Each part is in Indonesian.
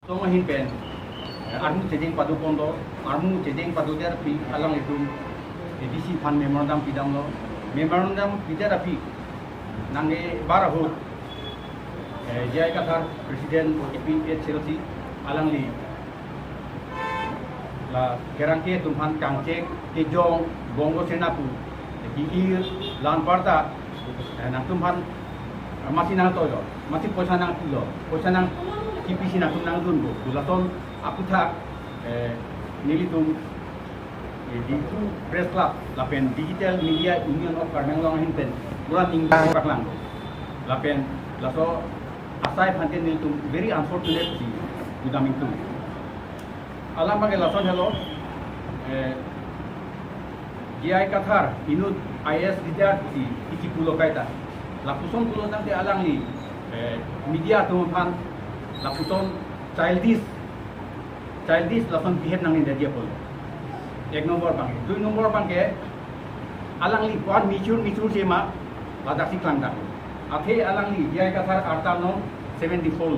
Mahin pen armu ceding padu pondo armu ceding padu der pi alang itu edisi fan memorandum pidang lo memorandum pidar api nange bara ho jai kathar presiden EPH Chelsea alang li la kerangke tumhan kangce kejong bongo senapu gigir lan parta nang tumhan masih nang toyo masih posanang tulo posanang KPC na nang dungo bulaton aku tak nilitum di press club lapen digital media union of Karmenglong hinten bulan ning paklang lapen laso asai phanten nilitum very unfortunate si udaming tu alam bagai lason hello GI Kathar inut IS vidyarthi iki pulo kaita lapuson pulo tante alang li media tu phan laputon childish lason behave nang inda dia polo ek nomor bangke dui nomor bangke alang li kuan michur sema ladak siklang dak athe alang li dia kathar arta no 74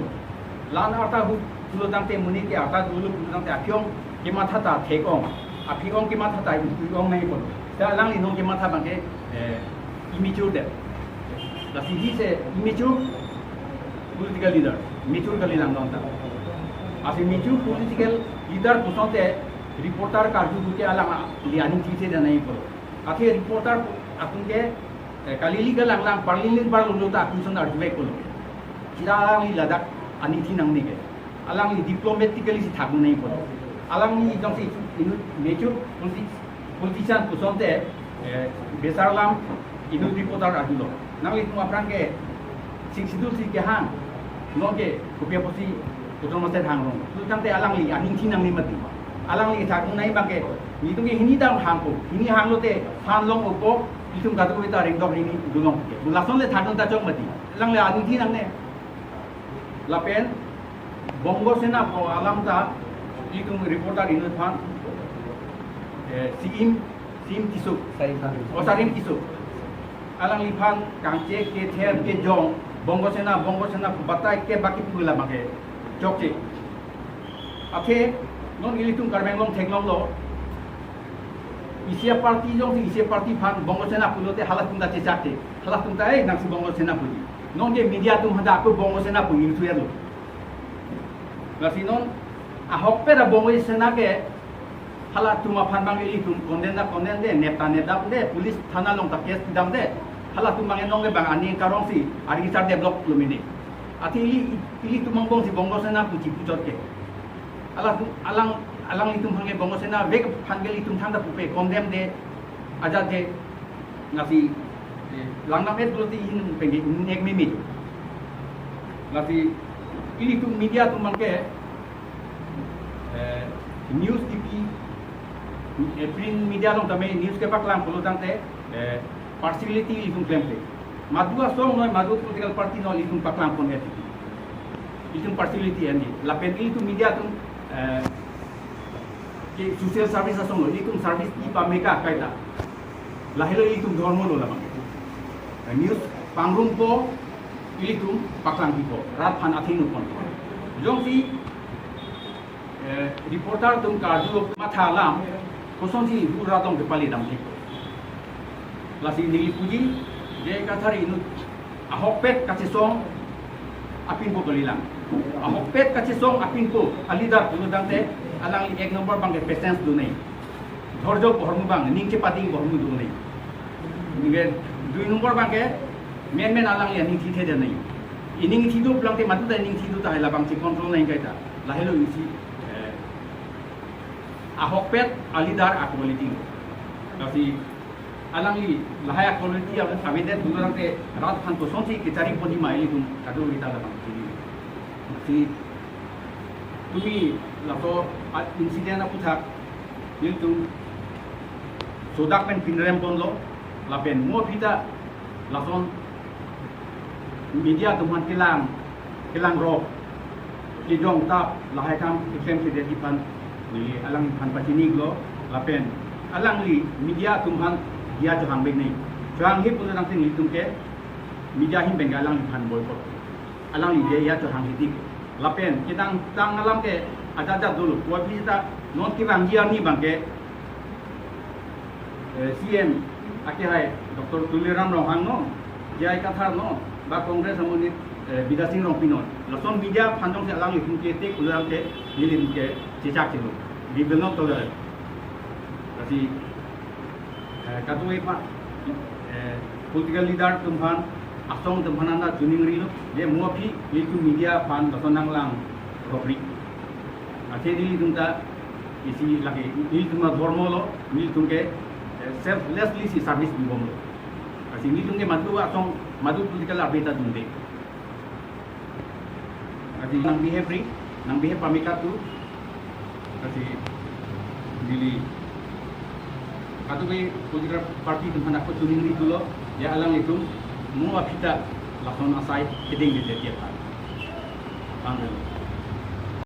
lan arta hu pulo tangte muni ke arta dulu pulo tangte akyong ke matha ta thekong apiong ke matha ta iong nai polo ta alang li no ke matha bangke immature de la si se immature political leader mature kali lang nonta asi mature political leader pusonte reporter karju buke alama liani chise da nahi polo athe reporter akunge kalili ka lang parliament bar lo ta akuson arjbe polo kira li ladak ani thi nang ni ge alang li diplomatically si thagu nahi polo alang ni jong si mature politician pusonte besarlam inu reporter ajulo nang li tu aprange siksidu si ke hang noge kupia posi putra master hangrong tu tante alang li aning tinang ni mati alang li thakung nai bangke ni tungi hini dang hangko hini hanglo te phan long opo itum gadu ko ta ring dog ni dulong ke bulason le thakung ta chok mati alang le aning tinang ne lapen bongo sena ko alam ta itum reporter inu phan sim kisuk osarim kisuk alang li phan kangche ke ther ke jong bongo sena batai ke baki pula make chokche athe non ilitum Karmenglong thenglong lo isia party jong isia party phan bongo sena pulote halat tunda chechate halat tunda ai nang si bongo sena puli non ge media tum hada ko bongo sena puli tu yelo lasi non ahok pera bongo sena ke halat tuma phan bang ilitum konden de nepta de police thana long ta case dam de halah tu mangen nong le bang ani karong si ari sar develop lumini ati ili tu mangbong si bongo sena puci pucot ke alang itu hange bongo sena vek phangel itu thanda pupe kondem de aja de ngasi langnam et buloti in pengi nek mimi ngasi ili tu media tu mangke news tv print media long tame news ke paklang pulu tante partiality itum klempe madua song noi madu political party no itum paklang pon eti itum partiality ani lapen itu media tum ke social service song itum service ki pameka kaita lahilo itum dharma lo lamang news pangrum po itum paklang ki po rat phan athinu pon jong si reporter tum kaju matha lam koson si pura tong ke pali dam thik lasi nili puji je kathar inu ahokpet kachisong apin ko kalilang ahokpet kachisong apin ko alidar tuludangte alang li ek number bang patience du nei dhorjo pormu bang ningche pati pormu du nei nige dui number bang ke men alang li ning thi the nei ining thi du plangte matu da ning thi du ta hala bang chi control nei kaita lahelo isi ahokpet alidar akwaliti lasi alang li lahaya quality of abide durang te rat phan to sonsi ke chari poni maili tum kadu ita la bang si tumi lato incident aku thak nil tum sodak pen pinrem pon lo lapen mo pita lason media tum han tilang ro ki jong tap lahai kam ikem se de pan ni alang phan pachini lo lapen alang li media tum han dia johang beng nei johang hi pun nang ting litum ke media hin bengalang phan boy ko alang li dia johang hi dik lapen kita tang alam ke ada dulu buat kita not kita ngian ni bangke CM akhirnya Dr. Tuliram Rohang no jai kathar no ba Kongres samuni bidasing rong pinot lason media phandong se alang ikun ke tek ulang ke nilin ke cicak cilo di benok to kasi katui pa political leader tumhan asong tumhan anda juning rilo je muapi itu media pan lason nang lang robri ate dili tumta isi lagi ini tuma dormolo ini tungke selflessly si service di bomlo kasi ini tungke madu asong madu political update tungke kasi nang behave pamikat tu kasi dili katui political party tumhan aku juning ri tulo ya alang itu mu apita lakon asai keding di tiap hari.